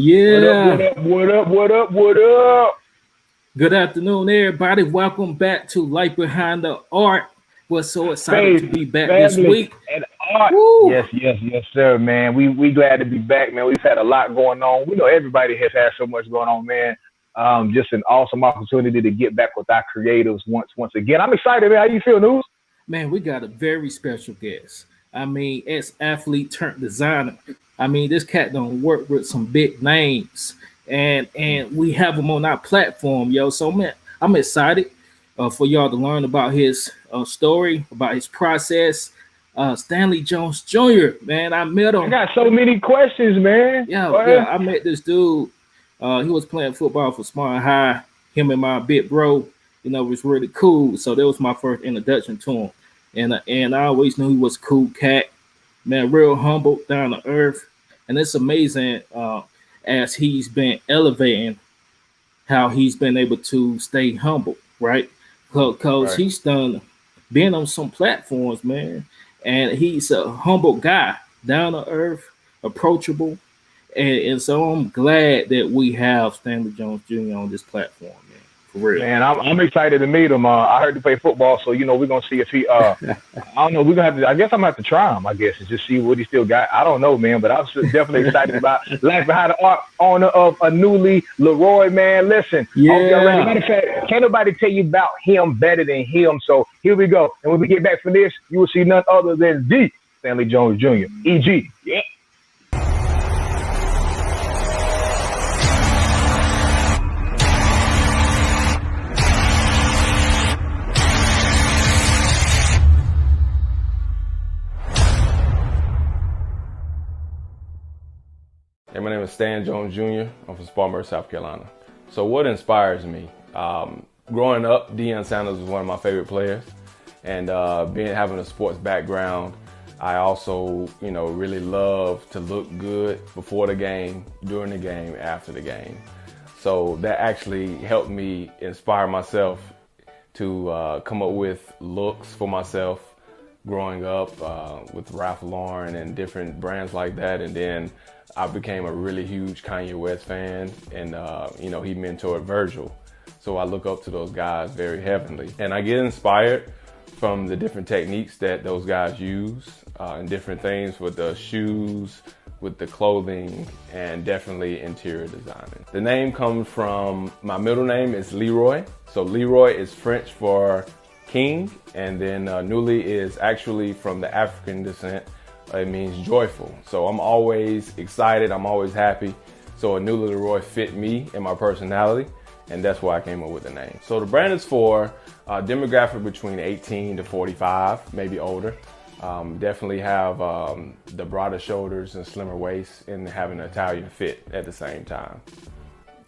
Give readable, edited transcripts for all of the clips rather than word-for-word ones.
Yeah. What up? Good afternoon, everybody. Welcome back to Life Behind the Art. We're so excited Faith, to be back this family, week. and art. Woo! Yes, sir, man. We glad to be back, man. We've had a lot going on. We know everybody has had so much going on, man. Just an awesome opportunity to get back with our creatives once again. I'm excited, man. How you feel, News? Man, we got a very special guest. I mean, ex-athlete turned designer. I mean, this cat don't work with some big names, and we have him on our platform, yo. So man, I'm excited for y'all to learn about his story, about his process. Stanley Jones Jr. Man, I met I him. got so many questions, man. Yeah. I met this dude. He was playing football for Smart High. Him and my big bro, was really cool. So that was my first introduction to him, and I always knew he was a cool cat, man, real humble, down to earth, and it's amazing as he's been elevating how he's been able to stay humble, right? Because Right. he's done being on some platforms, man, and he's a humble guy, down to earth, approachable, and so I'm glad that we have Stanley Jones Jr. on this platform, man, for real. Man, I'm excited to meet him. I heard he play football, so we're gonna see if he. I don't know. We're gonna have to. I guess I'm gonna have to try him. I guess and just see what he still got. I don't know, man, but I'm definitely excited about Life Behind the Art, owner of Anuli Leroi. Man, listen. I hope y'all ready. Yeah. Matter of fact, can't nobody tell you about him better than him. So here we go. And when we get back from this, you will see none other than the Stanley Jones Jr. EG. Yeah. Hey, my name is Stan Jones Jr. I'm from Spartanburg, South Carolina. So what inspires me? Growing up, Deion Sanders was one of my favorite players. And having a sports background, I also, really love to look good before the game, during the game, after the game. So that actually helped me inspire myself to come up with looks for myself growing up with Ralph Lauren and different brands like that. And then I became a really huge Kanye West fan, and he mentored Virgil. So I look up to those guys very heavily. And I get inspired from the different techniques that those guys use and different things with the shoes, with the clothing, and definitely interior designing. The name comes from, my middle name is Leroy. So Leroy is French for king, and then Nuli is actually from the African descent. It means joyful. So I'm always excited, I'm always happy. So Anuli Leroi fit me and my personality, and that's why I came up with the name. So the brand is for demographic between 18 to 45, maybe older. Definitely have the broader shoulders and slimmer waist, and have an Italian fit at the same time.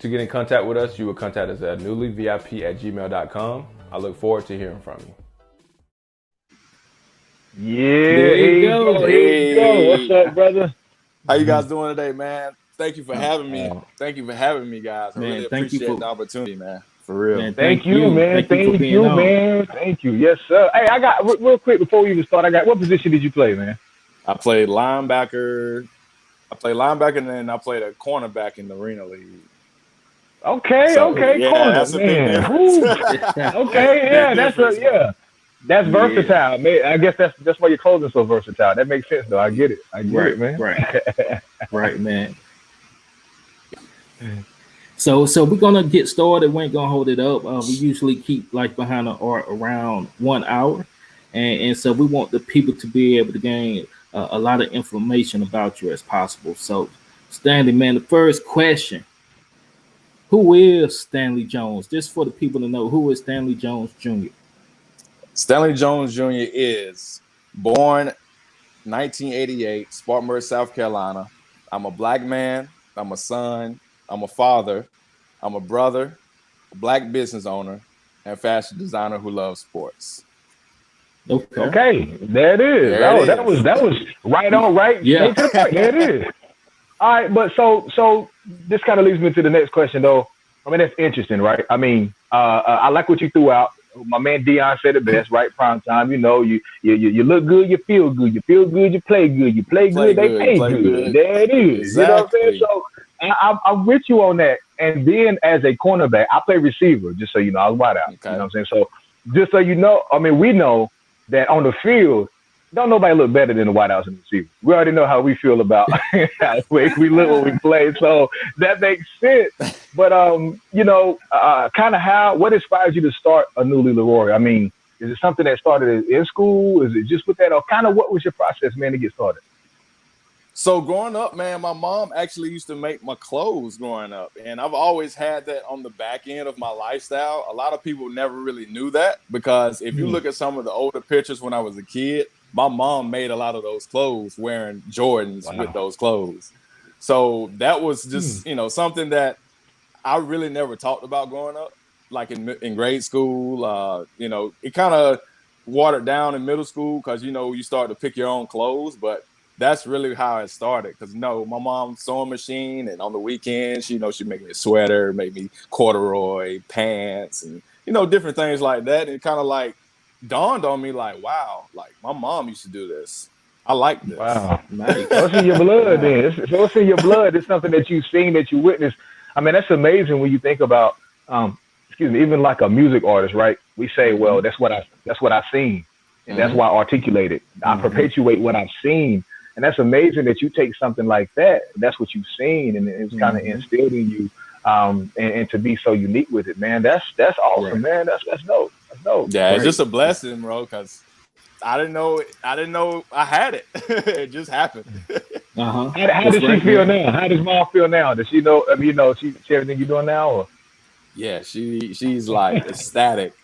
To get in contact with us, you will contact us at anulivip@gmail.com. I look forward to hearing from you. Yeah, There here you you go. go. Here you go. What's up, brother? How you guys doing today, man? Thank you for having me. Uh, Thank you for having me, guys. I Man, really thank you appreciate for the opportunity, man. For real. man, Thank you, man. Thank you for Thank being you, on. man. Thank you. Yes, sir. Hey, I got real quick before we even start. I got what position did you play, man? I played linebacker. And then I played a cornerback in the Arena League. Okay, So yeah, corner, that's a big man. Woo. difference. Okay, yeah, Big difference, man. yeah. That's Yeah. versatile, man. I guess that's why your clothing's so versatile. That makes sense, though. I get it. I get Right, it, man. right, man. So we're gonna get started. We ain't gonna hold it up. We usually keep Life Behind the Art around 1 hour, and so we want the people to be able to gain a lot of information about you as possible. So, Stanley, man, the first question: who is Stanley Jones? Just for the people to know, who is Stanley Jones Jr. Stanley Jones Jr. is born 1988, Spartanburg, South Carolina. I'm a black man. I'm a son. I'm a father. I'm a brother, a black business owner, and fashion designer who loves sports. Okay. Okay, there it is. There it That is. was right on, right? Yeah. Straight to the point. There it is. All right, but so this kind of leads me to the next question, though. I mean, that's interesting, right? I mean, I like what you threw out. My man Dion said it best, right? Prime time. You look good, you feel good. You feel good, you play good. You play Play good, they good, pay play good. good. There it is. You know what I'm saying? Exactly. So I'm with you on that. And then as a cornerback, I play receiver, just so you know, I was wide out. Okay. You know what I'm saying? So just so you know, I mean, we know that on the field, don't nobody look better than the wideouts and the receivers. We already know how we feel about how we look when we play. So that makes sense. But kind of what inspires you to start Anuli Leroi? I mean, is it something that started in school? Is it just with that? Or kind of what was your process, man, to get started? So growing up, man, my mom actually used to make my clothes growing up. And I've always had that on the back end of my lifestyle. A lot of people never really knew that because if you look at some of the older pictures when I was a kid, my mom made a lot of those clothes wearing Jordans with those clothes. So that was just, something that I really never talked about growing up. Like in grade school, it kind of watered down in middle school because, you start to pick your own clothes. But that's really how it started. Because, my mom's sewing machine, and on the weekends, she'd make me a sweater, make me corduroy pants, and, different things like that. And it kind of like dawned on me like, wow, like my mom used to do this. I like this. Wow. Nice. So it's in your blood then. So it's in your blood. It's something that you've seen, that you witnessed. I mean, that's amazing when you think about, even like a music artist, right? We say, well, that's what I've seen. And that's why I articulate it. I perpetuate what I've seen. And that's amazing that you take something like that. That's what you've seen, and it's kind of instilled in you. And to be so unique with it, man, that's awesome, man. That's dope. That's dope. Yeah, it's just a blessing, bro, because I didn't know I had it. It just happened. How does she feel now? How does mom feel now? Does she know? I mean, she everything you're doing now, or? Yeah, she's like ecstatic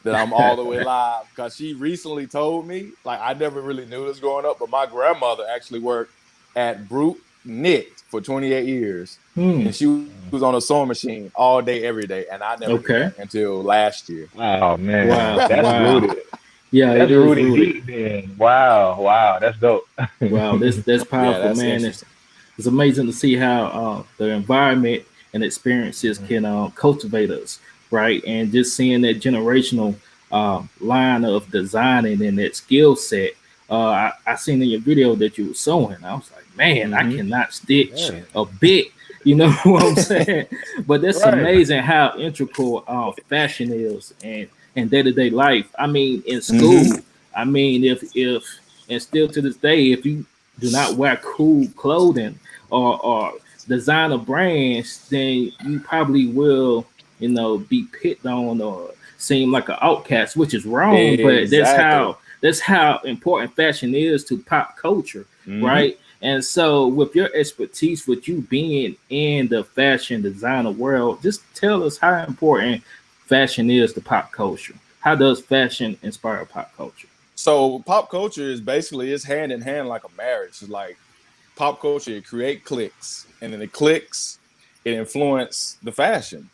that I'm all the way live, because she recently told me, like, I never really knew this growing up, but my grandmother actually worked at Brute Knit for 28 years, and she was on a sewing machine all day, every day, and I never knew that until last year. Oh man, Wow. Rooted. Yeah, that's rooted deep, man. Wow, that's dope. Wow, that's powerful, man. It's amazing to see how the environment and experiences can cultivate us, right? And just seeing that generational line of designing and that skill set. I seen in your video that you were sewing. I was like, man, I cannot stitch a bit. You know what I'm saying? But that's amazing how integral fashion is and day-to-day life. I mean, in school, I mean, if and still to this day, if you do not wear cool clothing or designer brands, then you probably will, be picked on or seem like an outcast, which is wrong. Exactly. But that's how important fashion is to pop culture, right? And so with your expertise, with you being in the fashion designer world, just tell us how important fashion is to pop culture. How does fashion inspire pop culture? So pop culture is basically, it's hand in hand like a marriage. It's like pop culture, it create cliques, and then the cliques, it influence the fashion.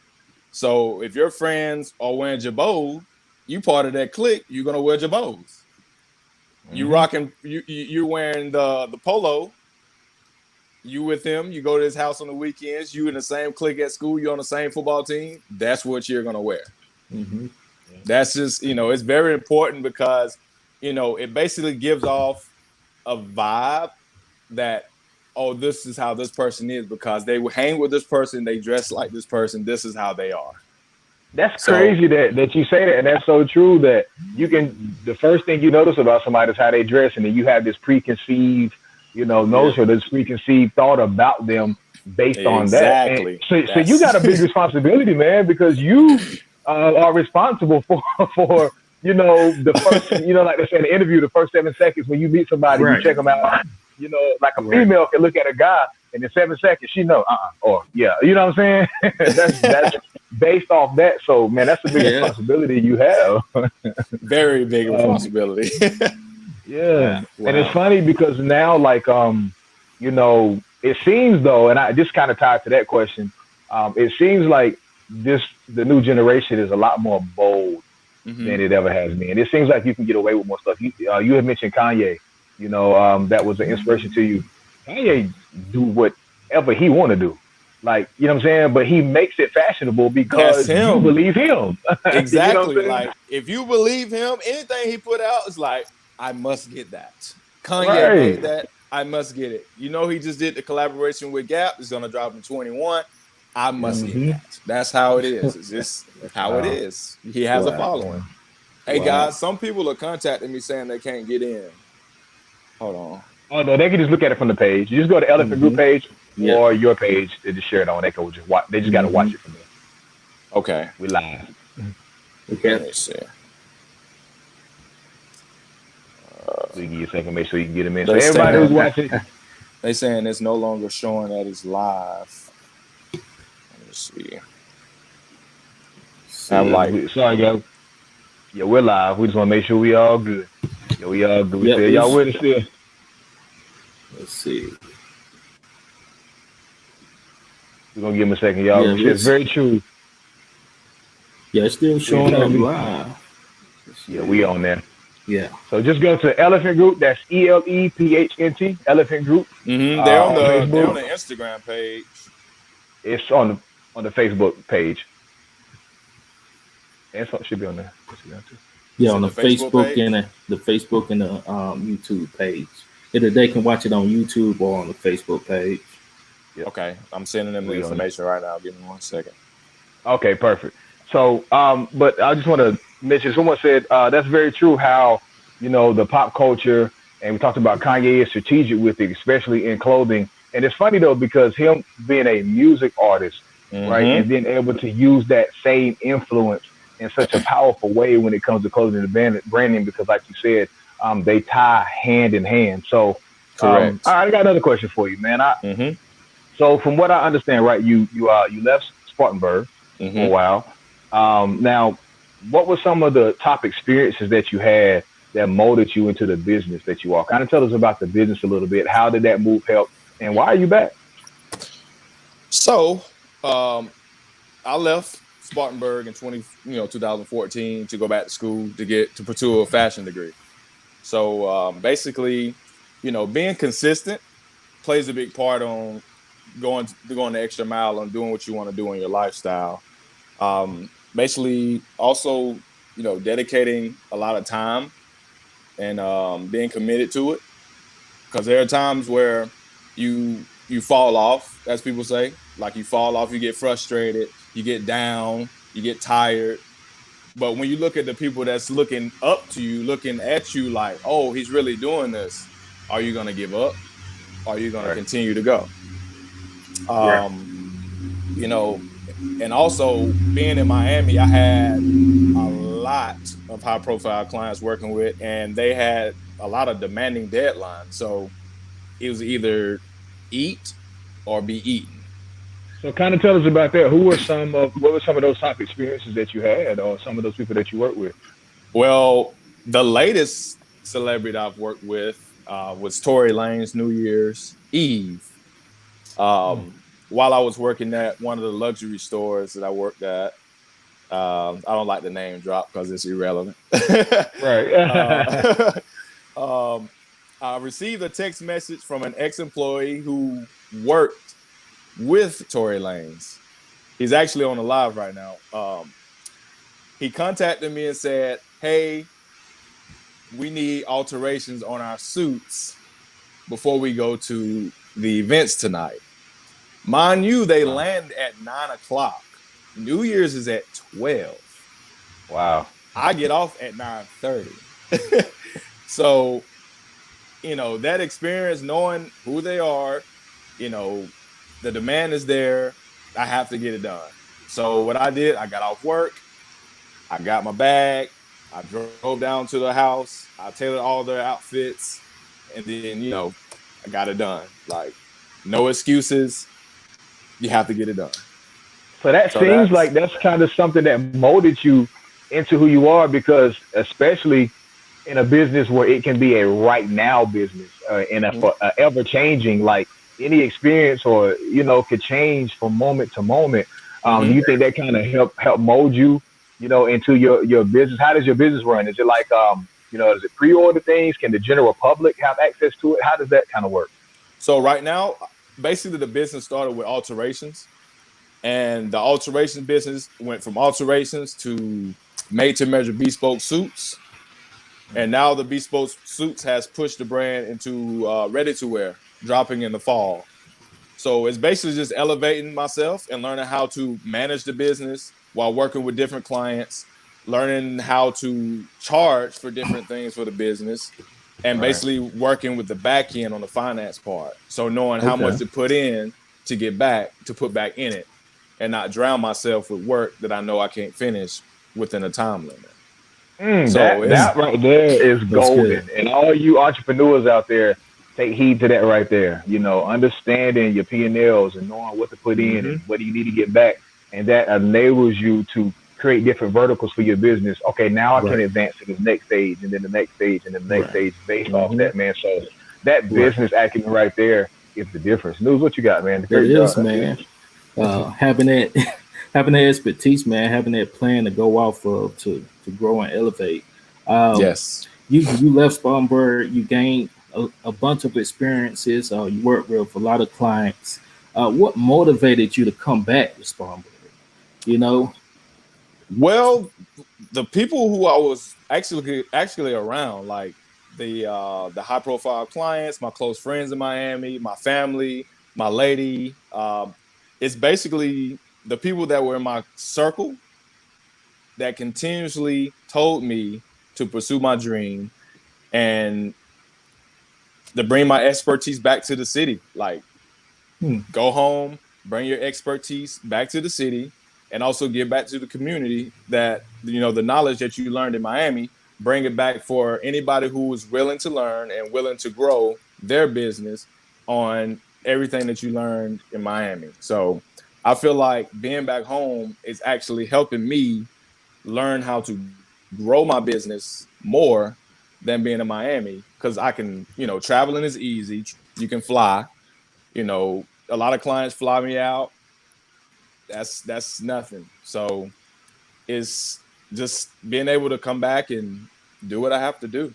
So if your friends are wearing jabot, you part of that clique, you're gonna wear jabots. You rocking, you're wearing the polo. You with him, you go to his house on the weekends, you in the same clique at school, you on the same football team, that's what you're gonna wear. That's just, it's very important because, it basically gives off a vibe that, oh, this is how this person is, because they hang with this person, they dress like this person, this is how they are. That's crazy that you say that, and that's so true that the first thing you notice about somebody is how they dress, and then you have this preconceived, notion, this preconceived thought about them based on that. And so you got a big responsibility, man, because you are responsible for the first, like they say in the interview, the first 7 seconds when you meet somebody, you check them out. Like a female can look at a guy and in 7 seconds she know, or yeah, you know what I'm saying? that's based off that. So man, that's a big responsibility you have. Very big responsibility. Yeah. Wow. And it's funny because now, like, it seems though, and I just kind of tied to that question. It seems like the new generation is a lot more bold than it ever has been. It seems like you can get away with more stuff. You had mentioned Kanye, that was an inspiration to you. Kanye do whatever he want to do. Like, you know what I'm saying? But he makes it fashionable because you believe him. Exactly. Like, if you believe him, anything he put out is like, I must get that. Kanye made that. I must get it. You know, he just did the collaboration with Gap. It's gonna drop in 21. I must get Mm-hmm. that. That's how it is. It's just how it Wow. is. He has a Wow. following. Hey Wow. guys, some people are contacting me saying they can't get in. Hold on. Oh no, they can just look at it from the page. You just go to Elephant Group Mm-hmm. page Yeah. or your page to just share it on. They can just watch. They just got to Mm-hmm. watch it from there. Okay. We live. Let Okay. me see. So you give you a second, make sure you can get them in. So They everybody who's saying watching, they saying it's no longer showing that it's live. Let me see. I'm See. like, sorry, guys. Yeah, we're live. We just want to make sure we all good. Yeah, we all good. We Yep. said y'all It's. with us still. Let's see. We're gonna give them a second, y'all. Yeah. We said it's It's. very true. Yeah. It's still We showing up definitely. live. Let's Yeah, see. we on there. Yeah. So just go to Elephant Group. That's ELEPHNT. Elephant Group they're on on the Facebook. Instagram page. It's on the Facebook page. And so it should be on the Instagram too. Yeah. You On said the the Facebook Facebook and page? the Facebook and the YouTube page. Either they can watch it on YouTube or on the Facebook page. Yep, Okay. I'm sending them the we on there. information right now. Give me 1 second. Okay, perfect. So, but I just want to mention. Someone said that's very true. How the pop culture, and we talked about Kanye is strategic with it, especially in clothing. And it's funny though because him being a music artist, right, Mm-hmm. and being able to use that same influence in such a powerful way when it comes to clothing and branding, because like you said, they tie hand in hand. So, Correct. I got another question for you, man. Mm-hmm. So from what I understand, right, you left Spartanburg for a Mm-hmm. while. Now, what were some of the top experiences that you had that molded you into the business that you are? Kind of tell us about the business a little bit. How did that move help, and why are you back? So, um, I left Spartanburg in 2014 to go back to school to pursue a fashion degree. So basically, being consistent plays a big part on going the extra mile on doing what you want to do in your lifestyle. Basically, also, dedicating a lot of time and being committed to it, because there are times where you fall off, as people say. Like, you fall off, you get frustrated, you get down, you get tired. But when you look at the people that's looking up to you, looking at you like, oh, he's really doing this, are you going to give up? Are you going to Right. continue to go? Yeah. Um, you know, and also being in Miami, I had a lot of high profile clients working with, and they had a lot of demanding deadlines. So it was either eat or be eaten. So kind of tell us about that. What were some of those top experiences that you had, or some of those people that you worked with? Well, the latest celebrity I've worked with was Tory Lane's New Year's Eve. Mm. While I was working at one of the luxury stores that I worked at, I don't like the name drop because it's irrelevant. Right. uh, um, I received a text message from an ex-employee who worked with Tory Lanez. He's actually on the live right now. He contacted me and said, "Hey, we need alterations on our suits before we go to the events tonight." Mind you, they Wow. land at 9 o'clock. New Year's is at 12. Wow. I get off at 9:30. So, that experience, knowing who they are, you know, the demand is there. I have to get it done. So what I did, I got off work, I got my bag, I drove down to the house, I tailored all their outfits, and then, I got it done. Like, no excuses. You have to get it done. So that So seems that's like that's kind of something that molded you into who you are, because especially in a business where it can be a right now business, in mhm, a ever changing, like any experience, or could change from moment to moment. Do mhm. you think that kind of help mold you, into your business? How does your business run? Is it like is it pre-order things? Can the general public have access to it? How does that kind of work? So right now, basically the business started with alterations, and the alteration business went from alterations to made to measure bespoke suits. And now the bespoke suits has pushed the brand into ready to wear, dropping in the fall. So it's basically just elevating myself and learning how to manage the business while working with different clients, learning how to charge for different things for the business, and Right. basically working with the back end on the finance part. So knowing how Okay. much to put in to get back, to put back in it, and not drown myself with work that I know I can't finish within a time limit. So it's That right there is That's good. golden. And all you entrepreneurs out there, take heed to that right there. You know, understanding your P&Ls and knowing what to put in mm-hmm, and what do you need to get back. And that enables you to create different verticals for your business. Okay, now I can Right. advance to the next stage and then the next stage and then the next Right. stage based off Hmm. that, man. So that Right. business acumen right there is the difference. News, what you got, man? It Great job. is, That's good. man. Having that having that expertise, man, having that plan to go off of to grow and elevate. Um, yes. you left Spartanburg, you gained a bunch of experiences. You worked with a lot of clients. What motivated you to come back to Spartanburg? You know. Well, the people who I was actually around, like the high profile clients, my close friends in Miami, my family, my lady, it's basically the people that were in my circle that continuously told me to pursue my dream and to bring my expertise back to the city. Like, Hmm. go home, bring your expertise back to the city, and also give back to the community that, the knowledge that you learned in Miami, bring it back for anybody who is willing to learn and willing to grow their business on everything that you learned in Miami. So I feel like being back home is actually helping me learn how to grow my business more than being in Miami, because I can, traveling is easy. You can fly. A lot of clients fly me out. That's nothing. So it's just being able to come back and do what I have to do,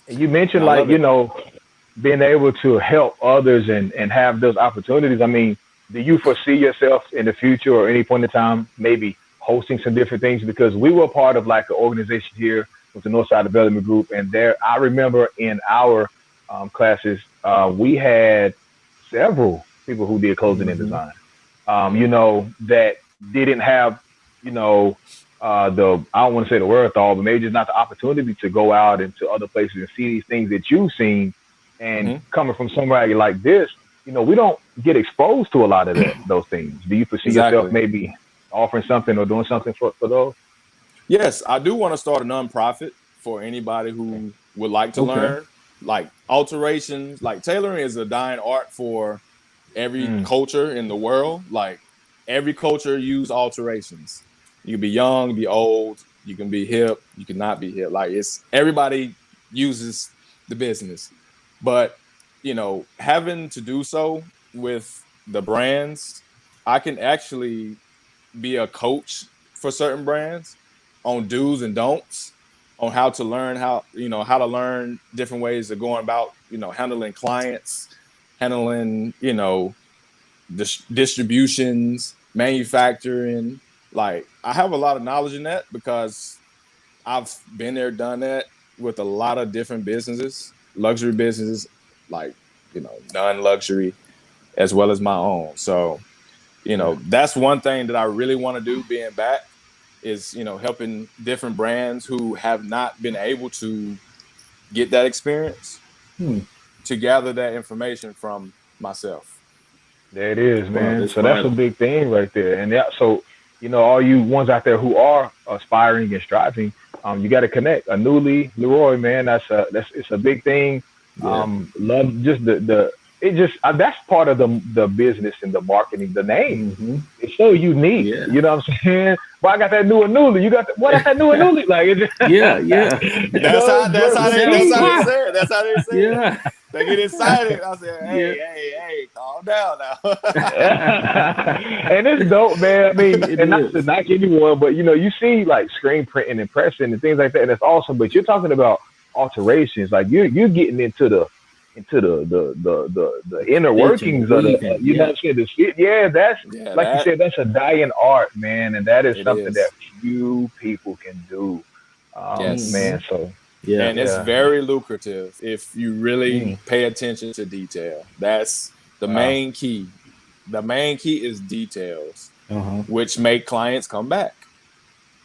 And you and mentioned I like, love it. being able to help others and have those opportunities. I mean, do you foresee yourself in the future or any point in time maybe hosting some different things? Because we were part of like an organization here with the Northside Development Group, and there I remember in our classes we had several people who did clothing and Hmm. design. That didn't have, you know, the I don't want to say the wherewithal, but maybe just not the opportunity to go out into other places and see these things that you've seen. And Hmm. coming from somebody like this, we don't get exposed to a lot of those things. Do you foresee yourself Exactly. maybe offering something or doing something for those? Yes, I do want to start a nonprofit for anybody who would like to Okay. learn. Like alterations, like tailoring is a dying art for every Mm. culture in the world. Like every culture use alterations. You can be young, be old, you can be hip, you can not be hip. Like it's everybody uses the business. But having to do so with the brands, I can actually be a coach for certain brands on do's and don'ts, on how to learn how to learn different ways of going about handling clients, handling distributions, manufacturing. Like I have a lot of knowledge in that because I've been there, done that with a lot of different businesses, luxury businesses, like non-luxury, as well as my own. So that's one thing that I really want to do being back is helping different brands who have not been able to get that experience Hmm. to gather that information from myself. There it is, Wow, man. that's So that's a vital. big thing right there. And yeah, so all you ones out there who are aspiring and striving, you got to connect. Anuli Leroi, man, that's it's a big thing. Yeah. Love just the it just that's part of the business and the marketing. The name, Hmm. it's so unique. Yeah. You know what I'm saying? But I got that new Anuli. You got what? That's that new Anuli. Like it just, Yeah. Yeah. That's how It they sounds good. say it. That's how they say it. Yeah. They get excited. I said, Yeah. hey, calm down now. and it's dope, man. I mean, It and not to is. knock anyone, but you see like screen printing and pressing and things like that, and it's awesome. But you're talking about alterations, like you're getting into the inner Stitching, the workings of the, weaving. you know Yeah. what I'm saying? The shit, yeah, that's Yeah, like you that said, that's a dying art, man, and that is it something that is. few people can do, Yes. Hmm. man. So. Yeah. And it's very lucrative if you really pay attention to detail. That's the main key. The main key is details, which make clients come back.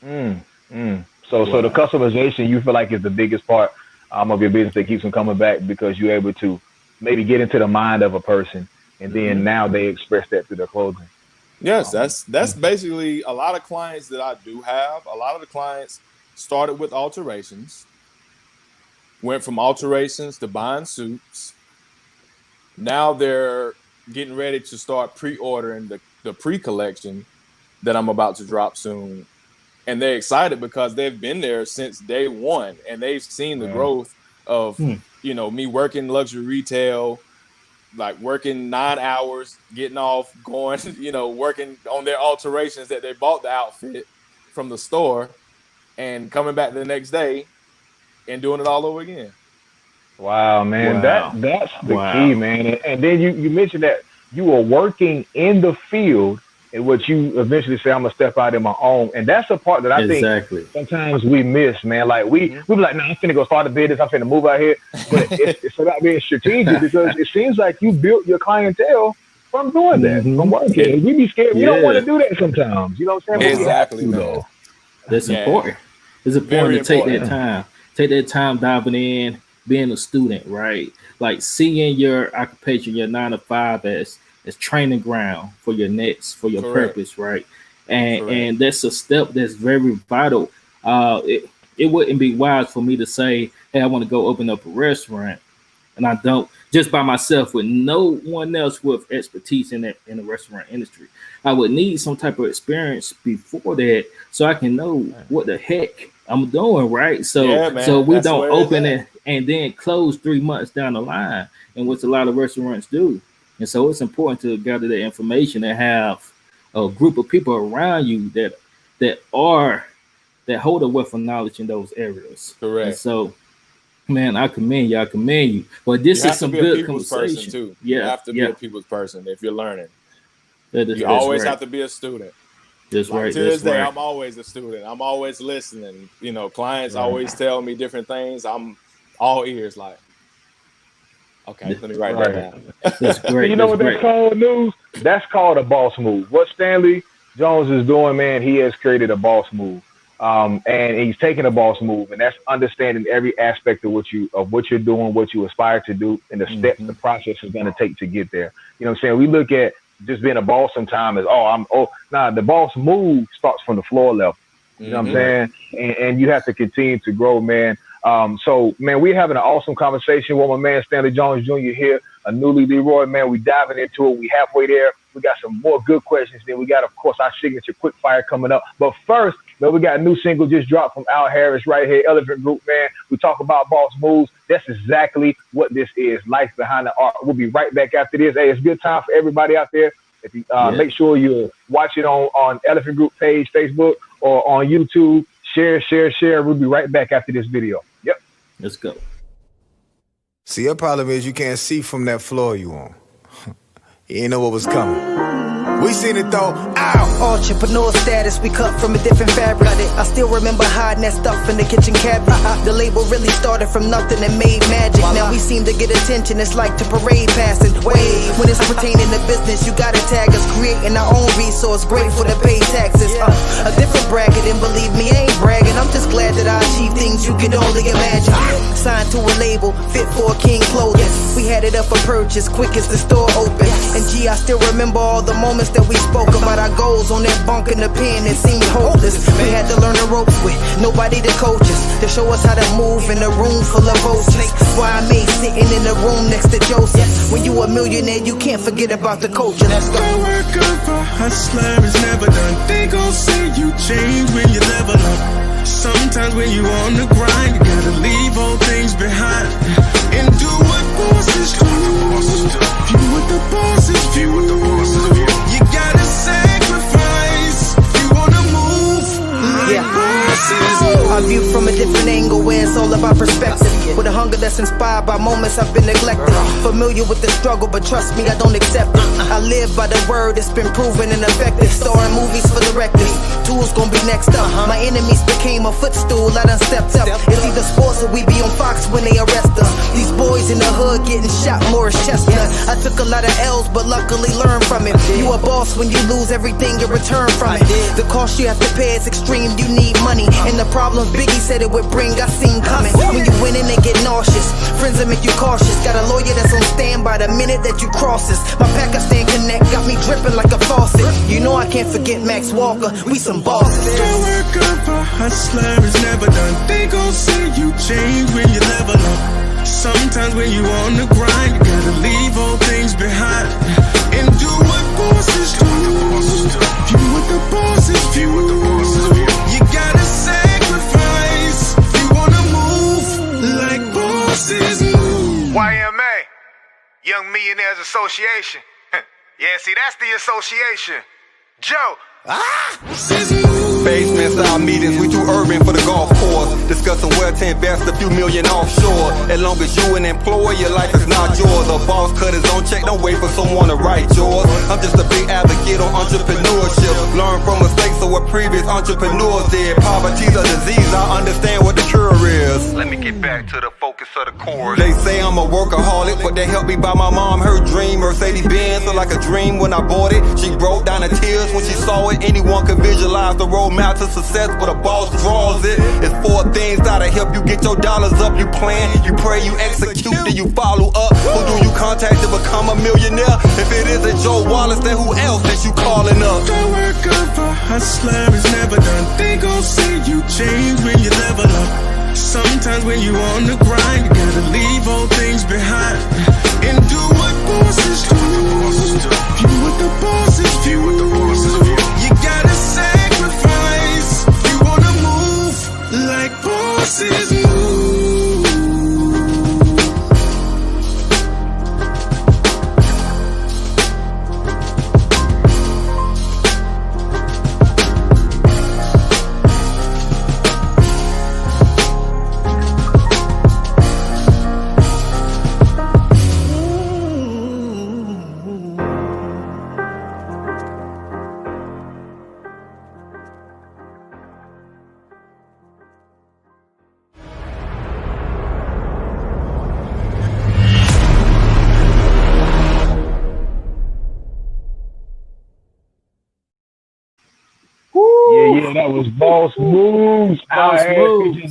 So the customization you feel like is the biggest part of your business that keeps them coming back because you're able to maybe get into the mind of a person, and then now they express that through their clothing. Yes, that's basically a lot of clients that I do have. A lot of the clients started with alterations, went from alterations to buying suits. Now they're getting ready to start pre-ordering the pre-collection that I'm about to drop soon. And they're excited because they've been there since day one, and they've seen the growth of, me working luxury retail, like working 9 hours, getting off, going, working on their alterations that they bought the outfit from the store and coming back the next day and doing it all over again. Wow, man. Wow. That's the key, man. And then you mentioned that you were working in the field, and what you eventually say, I'm gonna step out in my own. And that's the part that I think sometimes we miss, man. Like we be like, I'm finna go start a business, I'm finna move out here. But it's about being strategic because it seems like you built your clientele from doing that, from working. We be scared. We don't want to do that sometimes. You know what I'm saying? Exactly, man. That's important. It's important to take that time. Take that time diving in, being a student, right? Like seeing your occupation, your 9 to 5 as training ground for your next, for your purpose, right? And that's a step that's very vital. It wouldn't be wise for me to say, hey, I want to go open up a restaurant, and I don't, just by myself with no one else with expertise in the restaurant industry. I would need some type of experience before that so I can know what the heck I'm doing, right? So we don't open it and then close 3 months down the line, and what a lot of restaurants do. And so it's important to gather that information and have a group of people around you that hold a wealth of knowledge in those areas. Correct. And so, man, I commend you. But this is some good conversation too. Yeah, you have to be a people's person if you're learning. You always have to be a student. That's right. To this day, I'm always a student. I'm always listening. Clients always tell me different things. I'm all ears. Like, okay, let me write that down. That's great. You know what that's called, News? That's called a boss move. What Stanley Jones is doing, man, he has created a boss move. And he's taking a boss move, and that's understanding every aspect of what you're doing, what you aspire to do, and the steps, the process is going to take to get there. You know what I'm saying? We look at just being a boss sometimes as, the boss move starts from the floor level. You know what I'm saying? And you have to continue to grow, man. So, man, we're having an awesome conversation with my man, Stanley Jones Jr. here, Anuli Leroi, man. We diving into it. We halfway there. We got some more good questions. Then we got, of course, our signature quick fire coming up. But first, man, we got a new single just dropped from Al Harris right here, Elephant Group, man. We talk about boss moves. That's exactly what this is, life behind the art. We'll be right back after this. Hey, it's a good time for everybody out there. If you make sure you watch it on Elephant Group page, Facebook, or on YouTube. Share. We'll be right back after this video. Yep. Let's go. See, your problem is you can't see from that floor you on. You ain't know what was coming. We seen it though. Ow! Entrepreneur status, we cut from a different fabric. I still remember hiding that stuff in the kitchen cabinet. The label really started from nothing and made magic. Now we seem to get attention, it's like the parade passing. Wave, when it's pertaining to business, you gotta tag us. Creating our own resource, grateful to pay taxes. A different bracket, and believe me, I ain't bragging. I'm just glad that I achieved things you could only imagine. Signed to a label, fit for a king clothing. We had it up for purchase, quick as the store open. And gee, I still remember all the moments that we spoke about our goals on that bunk in the pen that seemed hopeless. We had to learn the ropes with nobody to coach us, to show us how to move in a room full of vultures. Why I made sitting in the room next to Joseph. When you a millionaire, you can't forget about the culture. Let's go. The work of a hustler is never done. They gon' say you change when you level up. Sometimes when you on the grind, you gotta leave old things behind and do what bosses do. View what the bosses view. You gotta sacrifice if you wanna move like bosses. I view from a different angle where it's all about perspective. With a hunger that's inspired by moments I've been neglected. Familiar with the struggle, but trust me, I don't accept it. I live by the word, it's been proven and effective. Starring movies for the reckless. Tools gon' be next up. My enemies became a footstool, I done stepped up. It's either sports or we be on Fox when they arrest us. These boys in the hood getting shot, Morris Chestnut. I took a lot of L's, but luckily learned from it. You a boss when you lose everything you return from it. The cost you have to pay is extreme, you need money. And the problems Biggie said it would bring, I seen coming. When you winning, they get nauseous. Friends that make you cautious. Got a lawyer that's on standby the minute that you cross this. My Pakistan connect got me dripping like a faucet. You know I can't forget Max Walker, we some bosses. The work of a hustler is never done. They gon' say you change when you level up. Sometimes when you on the grind, you gotta leave old things behind and do what bosses do. View what the bosses view. You gotta sacrifice. You wanna move like bosses move. YMA, Young Millionaires Association. Yeah, see, that's the association. Joe. Basement style meetings, we too urban for the golf course. Discussing where to invest a few million offshore. As long as you an employee, your life is not yours. A boss cut his own check, don't wait for someone to write yours. I'm just a big advocate on entrepreneurship. Learn from mistakes of what previous entrepreneurs did. Poverty's a disease, I understand what the cure is. Let me get back to the focus of the core. They say I'm a workaholic, but they helped me buy my mom her dream. Mercedes-Benz looked like a dream when I bought it. She broke down in tears when she saw it. Anyone can visualize the roadmap to success, but a boss draws it. It's 4 things that'll help you get your dollars up. You plan, you pray, you execute, then you follow up. Who do you contact to become a millionaire? If it isn't Joe Wallace, then who else that you calling up? The work of a hustler is never done. They gon' say you change when you level up. Sometimes when you on the grind, you gotta leave old things behind and do what bosses do. View what the bosses view. You gotta sacrifice. You wanna move like bosses move. Yeah, that was Boss Moves.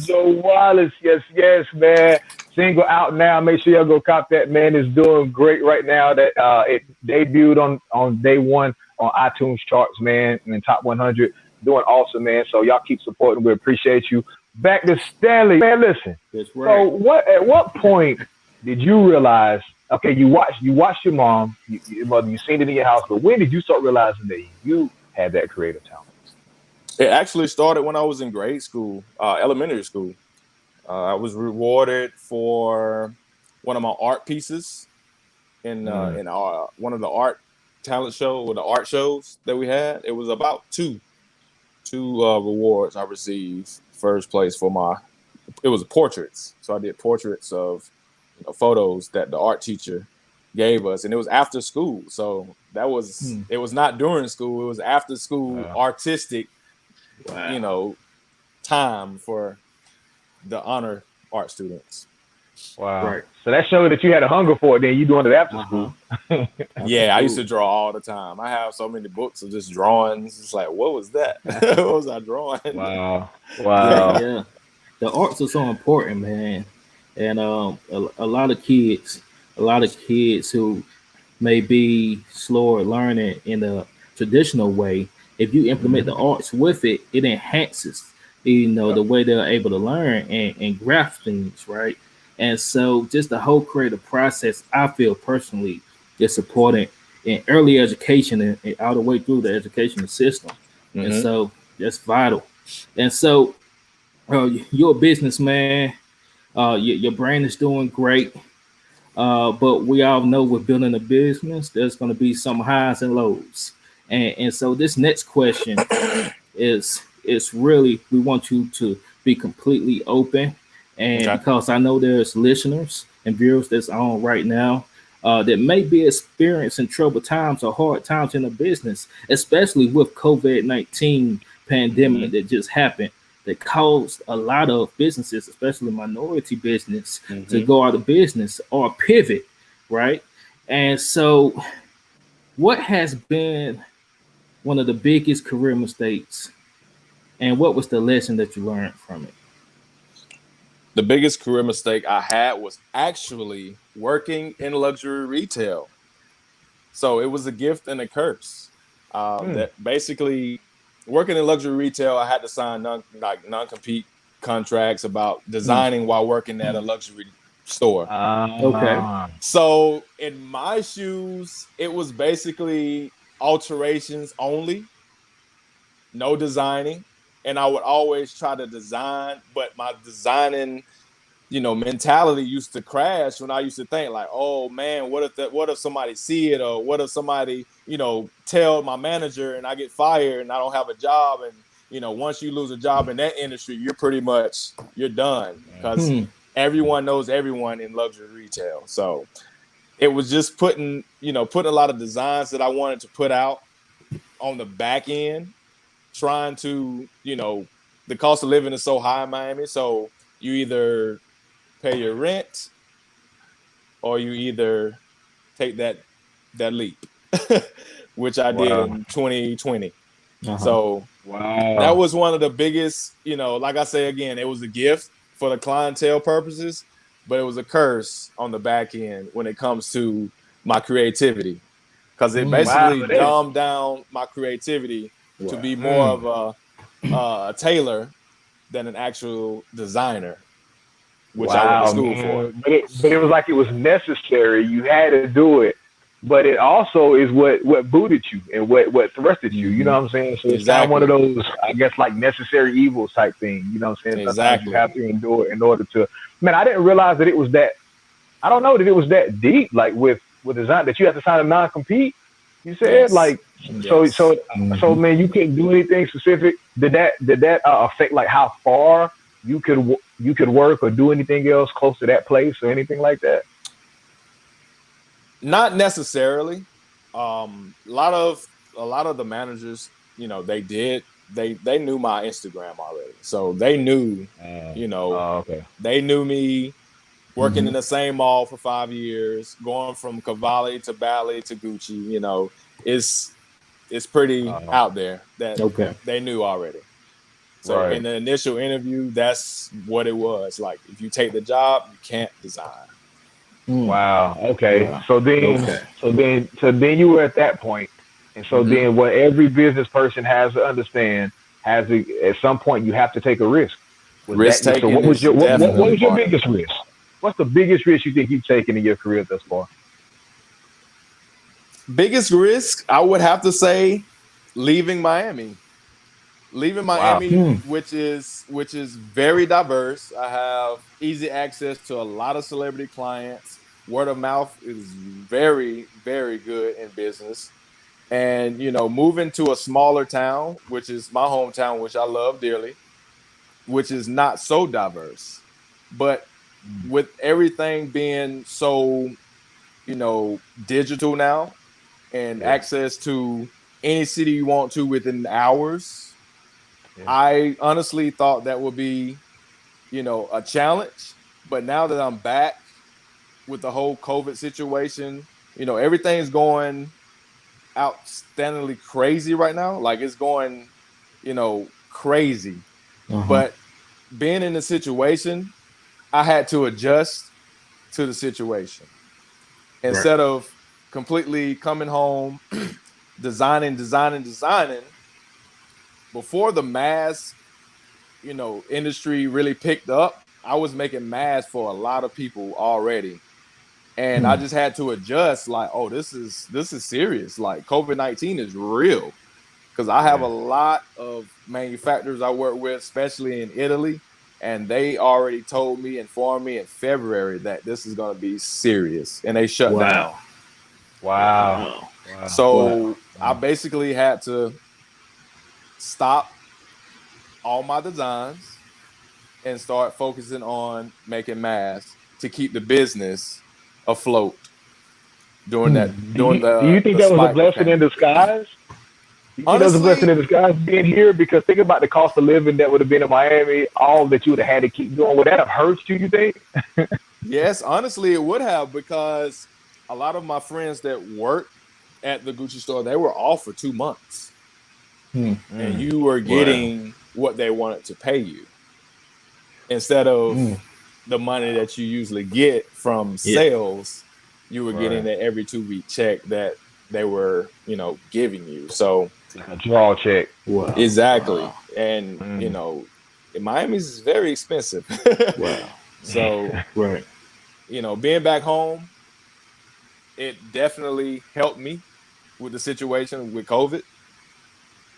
Joe Wallace. Yes, man. Single out now. Make sure y'all go cop that, man. It's doing great right now. That it debuted on day one on iTunes charts, man, and in top 100. Doing awesome, man. So y'all keep supporting. We appreciate you. Back to Stanley. Man, listen. That's right. So at what point did you realize, okay, you watched your mom, your mother, you seen it in your house, but when did you start realizing that you had that creative talent? It actually started when I was in grade school, elementary school. I was rewarded for one of my art pieces in one of the art talent show or the art shows that we had. It was about two rewards I received. First place for it was portraits. So I did portraits of photos that the art teacher gave us, and it was after school. So that was it was not during school. It was after school artistic. Wow. Time for the honor art students. Wow. Right. So that showed that you had a hunger for it, then you doing it after school. Yeah, I used to draw all the time. I have so many books of just drawings. It's like, what was that? What was I drawing? Wow. Yeah. The arts are so important, man. And a lot of kids who may be slower learning in the traditional way, if you implement the arts with it, it enhances, the way they're able to learn and grasp things, right? And so just the whole creative process, I feel personally, is supported in early education and all the way through the educational system. Mm-hmm. And so that's vital. And so you're a businessman, your brand is doing great. But we all know with building a business, there's going to be some highs and lows. And so this next question is really, we want you to be completely open, and Okay. because I know there's listeners and viewers that's on right now that may be experiencing troubled times or hard times in the business, especially with COVID-19 Mm-hmm. pandemic that just happened, that caused a lot of businesses, especially minority business, to Mm-hmm. go out of business or pivot, right? And so, what has been one of the biggest career mistakes, and what was the lesson that you learned from it? The biggest career mistake I had was actually working in luxury retail. So it was a gift and a curse. That basically working in luxury retail, I had to sign non compete contracts about Mm, designing while working at a luxury store. okay. So in my shoes, it was basically alterations only, no designing. And I would always try to design, but my designing mentality used to crash when I used to think like, oh man, what if somebody see it, or what if somebody, tell my manager and I get fired and I don't have a job. And once you lose a job in that industry, you're done, because Hmm. everyone knows everyone in luxury retail. So it was just putting a lot of designs that I wanted to put out on the back end, trying to, the cost of living is so high in Miami. So you either pay your rent, or you either take that leap, which I did Wow. in 2020. Uh-huh. So that Wow. was one of the biggest, like I say again, it was a gift for the clientele purposes, but it was a curse on the back end when it comes to my creativity, because it Mm. Wow. basically dumbed down my creativity to Wow. be more of a tailor than an actual designer, which I went to Wow, school for. man. But it was like it was necessary. You had to do it. But it also is what booted you and what thrusted you. You know Hmm. what I'm saying? So it's kind of one of Exactly. those, I guess, like necessary evils type thing. You know what I'm saying? Sometimes you Exactly. have to endure in order to. Man, I didn't realize that it was that. I don't know that it was that deep. Like with design that you have to sign a non compete. You said Yes. like so Yes. so so Hmm. man, you couldn't do anything specific. Did that affect like how far you could work or do anything else close to that place or anything like that? Not necessarily. A lot of the managers, they knew my Instagram already. So you know, Okay. they knew me working in Hmm. the same mall for 5 years, going from Cavalli to Bally to Gucci. It's it's pretty Uh, out there that Okay. they knew already. So in right. the initial interview, that's what it was. Like, if you take the job, you can't design. Mm. Wow. Okay. Wow. So then, Okay. you were at that point, and so Mm-hmm. then, what every business person has to understand has to, at some point you have to take a risk. Was that Risk so? taking What was is your what definitely was your part of it. biggest risk? What's the biggest risk you think you've taken in your career thus far? Biggest risk, I would have to say, leaving Miami. Leaving Wow. Miami, Hmm. which is very diverse. I have easy access to a lot of celebrity clients. Word of mouth is very, very good in business. And moving to a smaller town, which is my hometown, which I love dearly, which is not so diverse. But with everything being so, digital now, and Yeah. access to any city you want to within hours, Yeah. I honestly thought that would be, a challenge. But now that I'm back with the whole COVID situation, everything's going outstandingly crazy right now. Like, it's going, crazy. Uh-huh. But being in the situation, I had to adjust to the situation Right. instead of completely coming home, designing. Before the mask, industry really picked up, I was making masks for a lot of people already. And I Hmm. just had to adjust, like, oh, this is serious. Like, COVID-19 is real. Because I have a Yeah. lot of manufacturers I work with, especially in Italy, and they already informed me in February that this is going to be serious, and they shut down. Wow. Wow. Wow. Wow. Wow. So I Wow. basically had to stop all my designs, and start focusing on making masks to keep the business afloat during Do you think the that was a spike of blessing in pandemic. disguise? You think that was a blessing Honestly, in disguise being here? Because think about the cost of living that would have been in Miami, all that you would have had to keep doing. Would that have hurt you, you think? yes, honestly, it would have, because a lot of my friends that work at the Gucci store, they were off for 2 months, and you were Wow. getting what they wanted to pay you instead of the money that you usually get from Yeah. sales. You were getting Right. that every 2 week check that they were, giving you. So Like a draw check. Wow. exactly, Wow. and Mm. Miami's very expensive. Wow. So Right. being back home, it definitely helped me with the situation with COVID,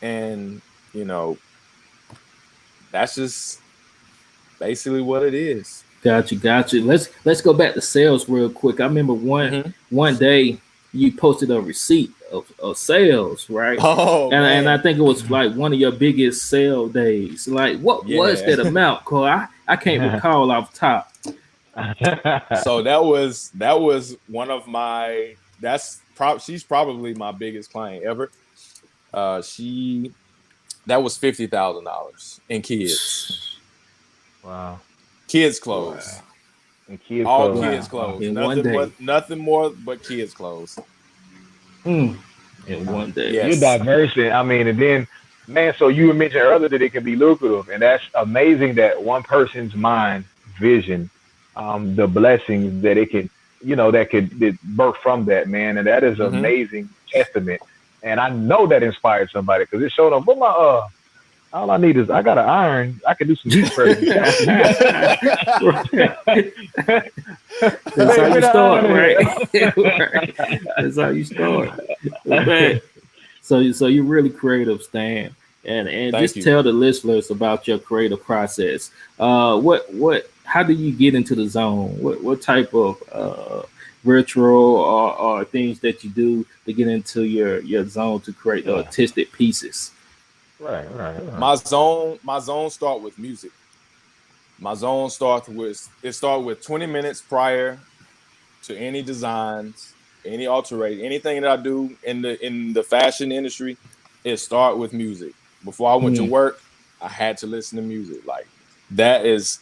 and you know that's just basically what it is. Gotcha. Let's go back to sales real quick. I remember Mm-hmm. one day you posted a receipt of sales, right? Oh And I man, think it was like one of your biggest sale days. Like, what was yeah. that amount, Cole? I can't recall off top. So that was one of my. She's probably my biggest client ever. She That was $50,000 in Wow. kids Wow. clothes, And kids all clothes. kids Wow. Wow. clothes, In one nothing day. but nothing more but kids clothes. Mm. In Wow. one day. You're Yes. diverse. I mean, and then, man, so you mentioned earlier that it can be lucrative, and that's amazing that one person's mind, vision, the blessings that it can, that birth from that, man. And that is an Mm-hmm. amazing testament. And I know that inspired somebody because it showed them, what my, all I need is, I got an iron. I can do some heat pressing. That's how Make me you the start, right? iron. Right. That's how you start. Man. So you're really creative, Stan. And Thank just you. tell the listeners about your creative process. What how do you get into the zone? What type of ritual or things that you do to get into your zone to create the Yeah. artistic pieces? Right. My zone start with music. My zone start with 20 minutes prior to any designs, any alterate, anything that I do in the fashion industry. It start with music. Before I went to Hmm. work, I had to listen to music. Like, that is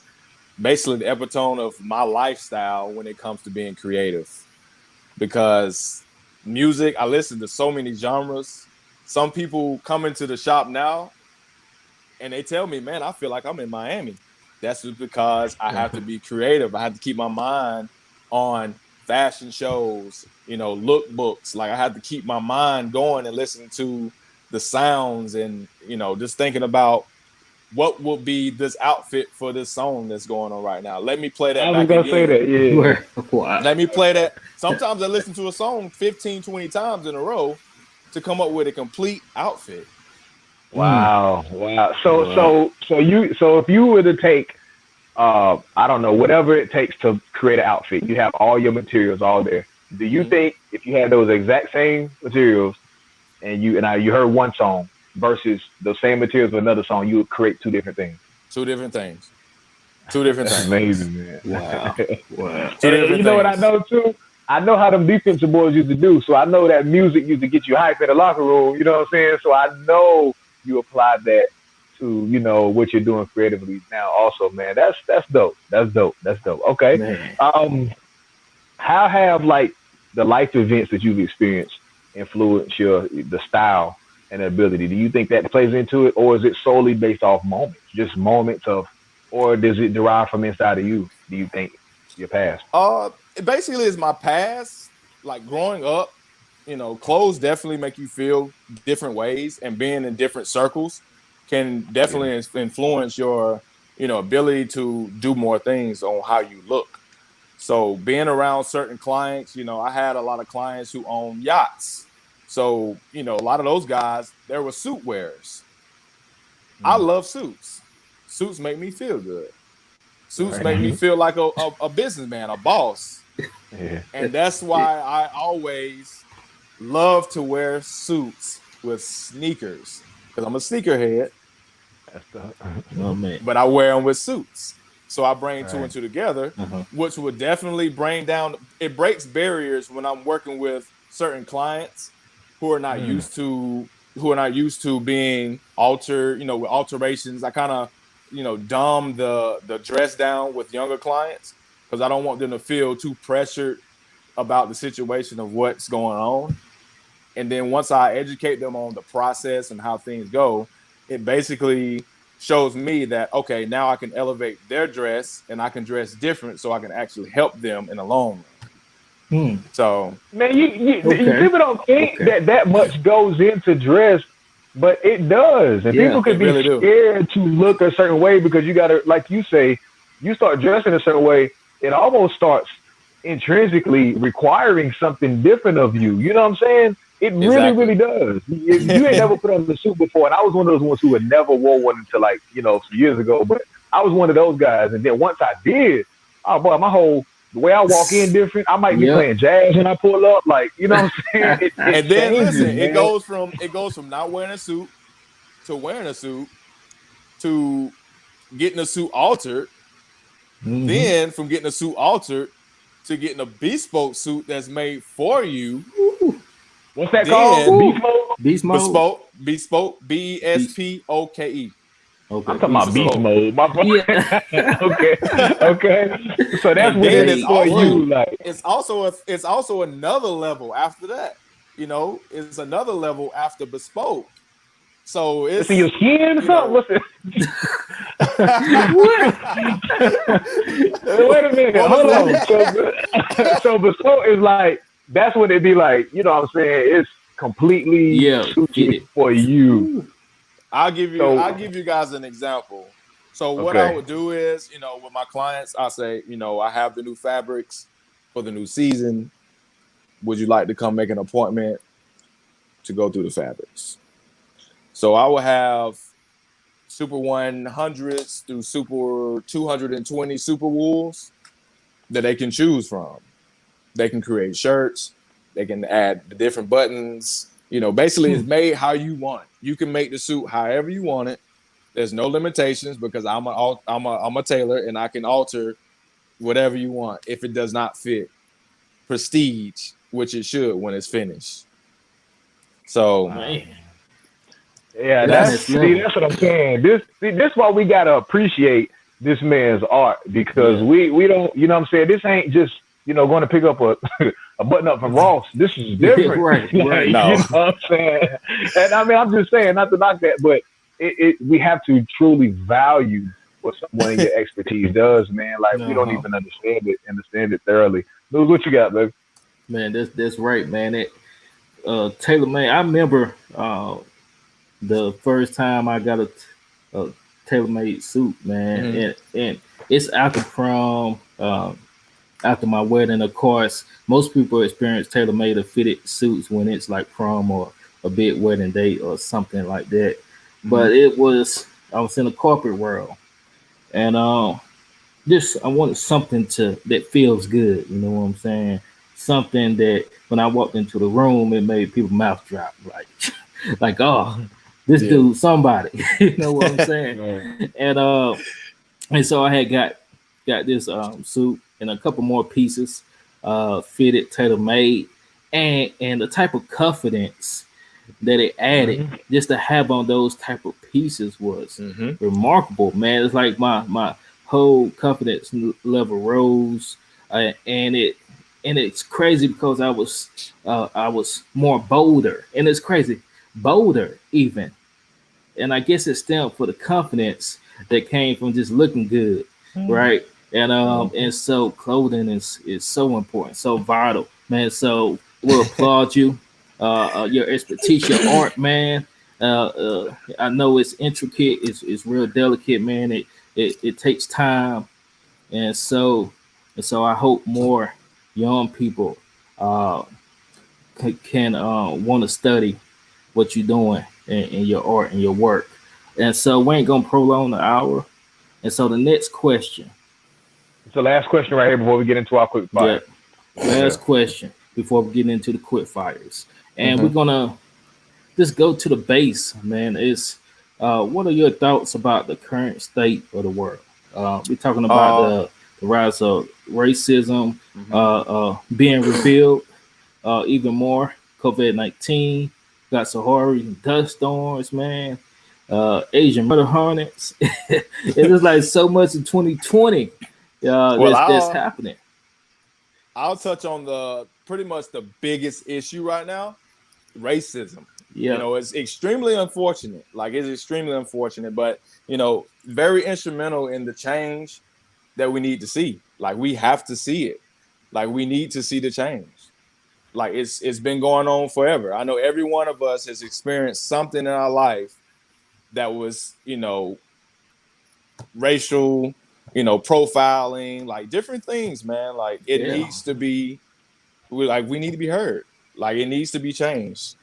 basically the epitome of my lifestyle when it comes to being creative, because music, I listen to so many genres. Some people come into the shop now and they tell me, man, I feel like I'm in Miami. That's just because I have to be creative. I have to keep my mind on fashion shows, lookbooks. Like, I have to keep my mind going and listening to the sounds, and just thinking about what will be this outfit for this song that's going on right now. Let me play I that was back gonna say again. that. Yeah. Where wow. Let me play that. Sometimes I listen to a song 15, 20 times in a row to come up with a complete outfit. Mm, Wow. So wow. so so you so if you were to take I don't know, whatever it takes to create an outfit, you have all your materials all there. Do you Mhm. think if you had those exact same materials and you heard one song versus the same materials with another song, you would create two different things? Two different things. Two different That's things. amazing, man. Wow. Wow. Two And different you know what I things. know too? I know how them defensive boys used to do. So I know that music used to get you hype in the locker room. You know what I'm saying? So I know you applied that to what you're doing creatively now. Also, man, that's dope. That's dope. Okay. Man. Um, how have like the life events that you've experienced influenced the style and ability? Do you think that plays into it, or is it solely based off moments, just moments of, or does it derive from inside of you? Do you think your past? It basically is my past. Like, growing up, clothes definitely make you feel different ways, and being in different circles can Yeah. definitely influence your, ability to do more things on how you look. So, being around certain clients, I had a lot of clients who own yachts. So, a lot of those guys, there were suit wearers. I Mm. love suits. Suits make me feel good. Suits make me Right. feel like a businessman, a boss. Yeah. And that's why I always love to wear suits with sneakers, because I'm a sneakerhead. Oh man. but I wear them with suits. So I bring two Right. and two together, which would definitely bring down. It breaks barriers when I'm working with certain clients who are not used to being altered. With alterations. I kind of dumb the dress down with younger clients because I don't want them to feel too pressured about the situation of what's going on. And then once I educate them on the process and how things go, it basically shows me that, okay, now I can elevate their dress and I can dress different so I can actually help them in the long run. So, man, you Okay. people don't think Okay. that much goes into dress, but it does. And Yeah, people could it be really do. scared to look a certain way because you got to, like you say, you start dressing a certain way, it almost starts intrinsically requiring something different of you. You know what I'm saying? It really, Exactly. really does. You ain't never put on the suit before, and I was one of those ones who had never wore one until like, some years ago. But I was one of those guys, and then once I did, oh boy, the way I walk in different. I might be Yep. playing jazz when I pull up, like you know what I'm saying. It And then changes, listen, man. it goes from not wearing a suit to wearing a suit to getting a suit altered, then from getting a suit altered to getting a bespoke suit that's made for you. What's that Then called? Beast mode. Beast mode. bespoke, BESPOKE. I'm Okay. talking about beast Bespoke. mode, my boy. Yeah. okay. So that's And what then it is for you, like. it's also another level after that. It's another level after bespoke. So It's in your it's skin or you something. know What's it? Wait a minute. what Hold was on. that? So bespoke is like that's what it'd be like. You know what I'm saying? It's completely Yeah. suited Fit it. for you. I'll give So you guys an example. So what I okay. would do is, with my clients, I say, I have the new fabrics for the new season. Would you like to come make an appointment to go through the fabrics? So I will have Super 100s through Super 220 Super Wools that they can choose from. They can create shirts. They can add the different buttons. Basically, it's made how you want it. You can make the suit however you want it. There's no limitations because I'm a tailor and I can alter whatever you want if it does not fit prestige, which it should when it's finished. So Man. Yeah, That's that's next level. that's what I'm saying. This why we gotta appreciate this man's art because Yeah. we don't, you know what I'm saying? This ain't just, going to pick up a a button up from Ross. This is Yeah, different. right. Like, Right. no, you know what I'm saying? And I mean I'm just saying, not to knock that, but we have to truly value what someone in your expertise does, man. Like we don't even understand it thoroughly. Lose what you got, baby. Man, that's right, man. That tailor made. I remember the first time I got a tailor made suit, man, and it's after prom, after my wedding. Of course, most people experience tailor made or fitted suits when it's like prom or a big wedding date or something like that. But I was in the corporate world, and just I wanted something that feels good. You know what I'm saying? Something that when I walked into the room, it made people's mouth drop, like oh, this Yeah. dude, somebody. You know what I'm saying? Right. And so I had got this suit and a couple more pieces, fitted, tailor made, and the type of confidence that it added just to have on those type of pieces was remarkable, man. It's like my whole confidence level rose, and it's crazy because I was more bolder, and it's crazy bolder even, and I guess it stemmed for the confidence that came from just looking good, right? And so clothing is so important, so vital, man. So we'll applaud you, your expertise, your art, man. I know it's intricate, it's real delicate, man. It takes time, and so I hope more young people uh, can want to study what you're doing in your art and your work. And so we ain't gonna prolong the hour. And so the next question, So last question right here before we get into our quick yeah, fire. last question before we get into the quick fires, and we're gonna just go to the base, man. It's What are your thoughts about the current state of the world? We're talking about Uh, the rise of racism mhm. being revealed even more. COVID-19 got Sahara dust storms, man. Asian murder hornets. It's just like so much in 2020 Well, that's happening. I'll touch on the pretty much the biggest issue right now, racism. You Yeah, know, it's extremely unfortunate. Like it's extremely unfortunate, but very instrumental in the change that we need to see. Like we have to see it. Like we need to see the change. Like it's been going on forever. I know every one of us has experienced something in our life that was, racial, profiling, like different things, man. Like it yeah, needs to be we need to be heard. Like it needs to be changed.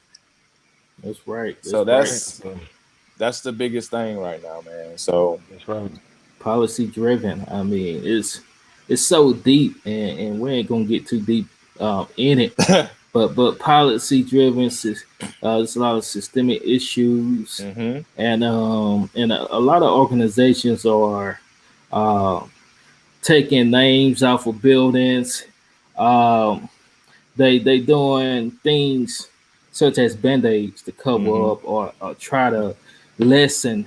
that's right. So That's right. Right. that's the biggest thing right now, man. So That's right. Policy driven. I mean, it's so deep, and we ain't gonna get too deep in it. But policy driven, there's a lot of systemic issues, hmm and a lot of organizations are uh, taking names off of buildings. Um, they doing things such as band-aids to cover hmm up or lessen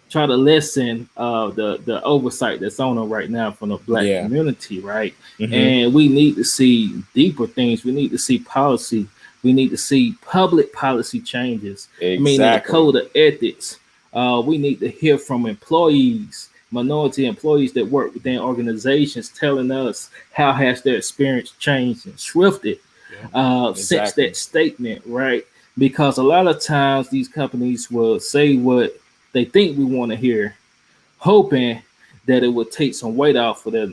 try to lessen the oversight that's on them right now from the black yeah. community, right? hmm And we need to see deeper things. We need to see policy. We need to see public policy changes. I mean, in the Exactly. code of ethics, we need to hear from employees, minority employees that work within organizations, telling us how has their experience changed and shifted Yeah. since Exactly. that statement, right? Because a lot of times these companies will say what they think we want to hear, hoping that it will take some weight off of their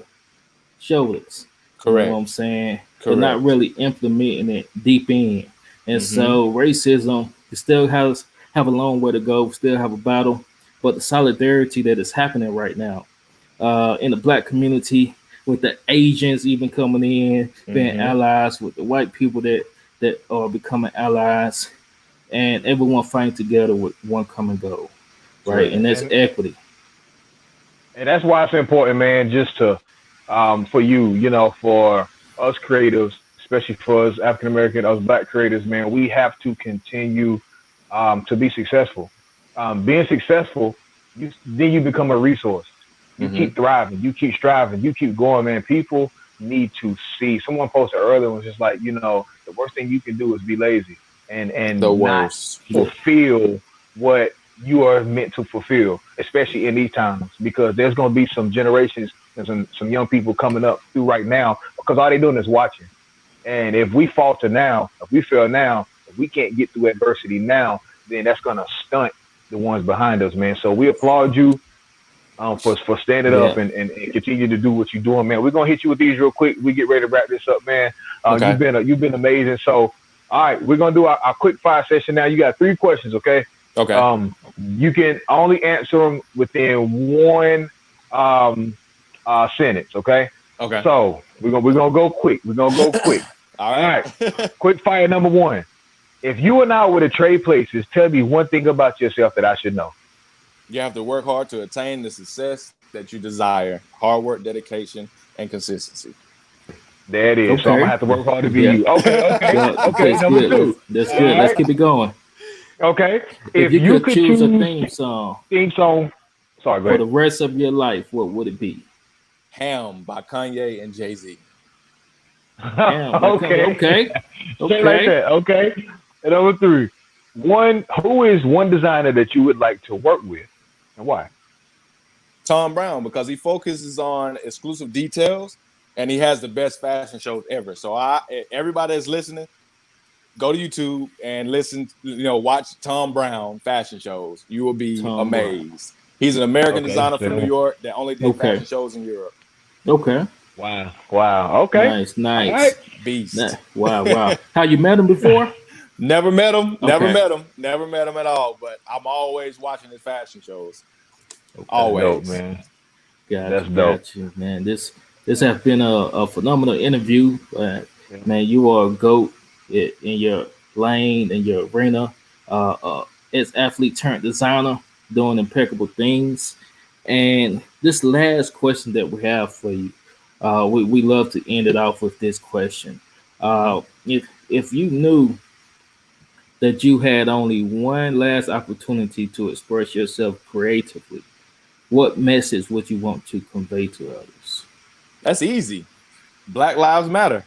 shoulders. You know what I'm Correct. saying? They're not Correct. really implementing it deep in. And hmm so racism it still has have a long way to go, still have a battle, but the solidarity that is happening right now in the black community with the Asians even coming in, being hmm allies with the white people that are becoming allies, and everyone fighting together with one common goal, right? Correct. And that's And equity. and that's why it's important, man, just to for you, for us creatives, especially for us African American, us black creators, man, we have to continue to be successful. Being successful, then you become a resource. You hmm keep thriving, you keep striving, you keep going, man. People need to see. Someone posted earlier was just like, the worst thing you can do is be lazy The and not worst. fulfill what you are meant to fulfill, especially in these times, because there's going to be some generations and some young people coming up through right now because all they're doing is watching. And if we falter now, if we fail now, if we can't get through adversity now, then that's going to stunt the ones behind us, man. So we applaud you for standing up Yeah. and continue to do what you're doing, man. We're gonna hit you with these real quick. We get ready to wrap this up, man. You've Okay. been amazing. So, all right, we're gonna do our quick fire session now. You got 3 questions, okay? Okay. You can only answer them within one sentence, okay? Okay. So we're gonna go quick. We're gonna go quick. All All right. right, quick fire number one. If you and I were to trade places, tell me one thing about yourself that I should know. You have to work hard to attain the success that you desire. Hard work, dedication, and consistency. There it is. So I'm gonna Okay. have to work hard to be Yeah. you. Okay, okay, Yeah. okay. That's Number good. two. That's All good. Let's right. keep it going. Okay. If If you you could could choose a choose theme song theme song, sorry, go for ahead. the rest of your life, what would it be? Ham by Kanye and Jay-Z. Damn, by Kanye. Okay. Okay. Straight like Okay. that. Okay. And number three. Who is one designer that you would like to work with and why? Tom Brown, because he focuses on exclusive details and he has the best fashion shows ever. So everybody that's listening, go to YouTube and listen, watch Tom Brown fashion shows. You will be Tom Brown. amazed. He's an American Okay. designer from New So, York that only did Okay. fashion shows in Europe. Okay. wow. Wow. Okay. Nice. All right. Nice. Beast. Wow. Wow. How you met him before? Never met him. Never Okay. met him. Never met him at all. But I'm always watching his fashion shows. Okay. That's dope, Always. man. Got That's you. dope. Got you, man. This has been a phenomenal interview. Yeah. Man, you are a goat in your lane in your arena. As athlete turned designer, doing impeccable things. And this last question that we have for you, we love to end it off with this question. If you knew that you had only one last opportunity to express yourself creatively, what message would you want to convey to others? That's easy. Black Lives Matter.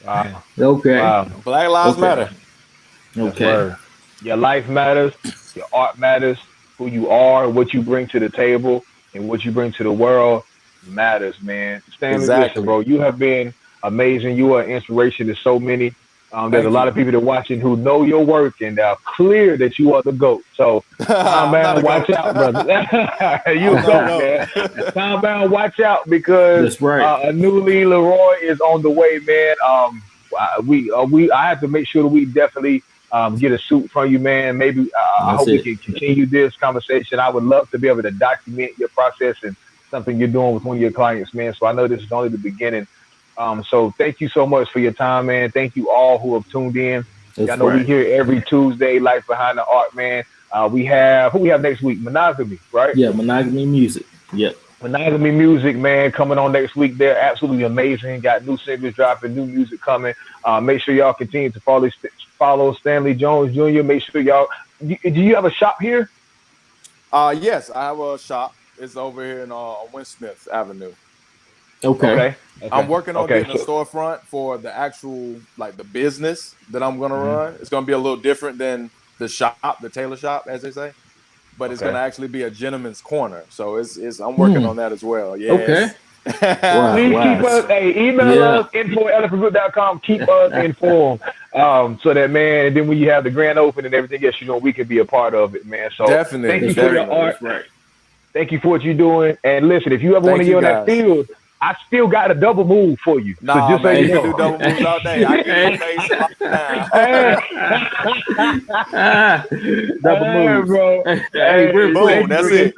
Wow. Okay. Wow. Black Lives Okay. Matter. That's Okay. word. Your life matters. Your art matters. Who you are, what you bring to the table, and what you bring to the world matters, man. Stanley, listen, Exactly. bro, you have been amazing. You are an inspiration to so many. There's a Thank lot you. of people that are watching who know your work and are clear that you are the GOAT. So calm I'm not a down, watch goat. out, brother. You a I'm no GOAT, man. goat. Calm down, watch out because That's right. Anuli Leroi is on the way, man. I have to make sure that we definitely get a suit from you, man. Maybe I That's hope we it. can continue this conversation. I would love to be able to document your process and something you're doing with one of your clients, man. So I know this is only the beginning. So thank you so much for your time, man. Thank you all who have tuned in. Y'all That's know we right. here every Tuesday, Life Behind the Art, man. We have who we have next week? Monogamy, right? Yeah, monogamy music. Yep. Monogamy Music, man, coming on next week. They're absolutely amazing. Got new singles dropping, new music coming. Make sure y'all continue to follow Stanley Jones Jr. Make sure y'all. Do you have a shop here? Yes, I have a shop. It's over here in Winsmith Avenue. Okay. Okay, I'm okay, working on okay. getting a So storefront for the actual like the business that I'm gonna mhm, run. It's gonna be a little different than the shop, the tailor shop, as they say. But it's gonna okay. actually be a gentleman's corner. So it's I'm working Hmm. on that as well. Okay. Yes. Wow. Please keep Wow. us. Hey, email Yeah. us info@elephantgroup.com. Keep us informed, so that man. And then when you have the grand open and everything else, we can be a part of it, man. So thank Definitely, you That's for right. your definitely. art. That's right. Thank you for what you're doing. And listen, if you ever want to Thank get you on that guys. field, I still got a double move for you. So Nah, just so man, you you can know. do double moves all day. I get in your face and lock it down. Hey, Double hey, moves. bro. Hey, real Hey, quick, Boom, thank you that's again.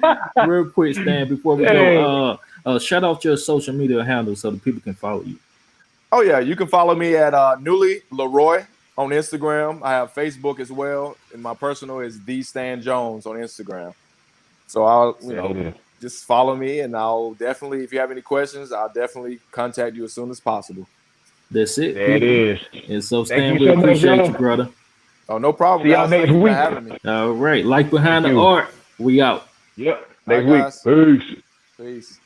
it. real quick, Stan. Before we go, Hey, shout out your social media handle so the people can follow you. Oh yeah, you can follow me at Newly Leroy on Instagram. I have Facebook as well, and my personal is the Stan Jones on Instagram. So I'll there it is. just follow me, and I'll definitely, if you have any questions, I'll definitely contact you as soon as possible. That's it, There it people. is. And so, Thank Stan, you we so much, appreciate you, y'all. brother. Oh, no problem, See y'all guys. next Thank you for week. having me. All right. Like Thank behind the you. art, we out. Yep. All Next right, week. guys. Peace. Peace.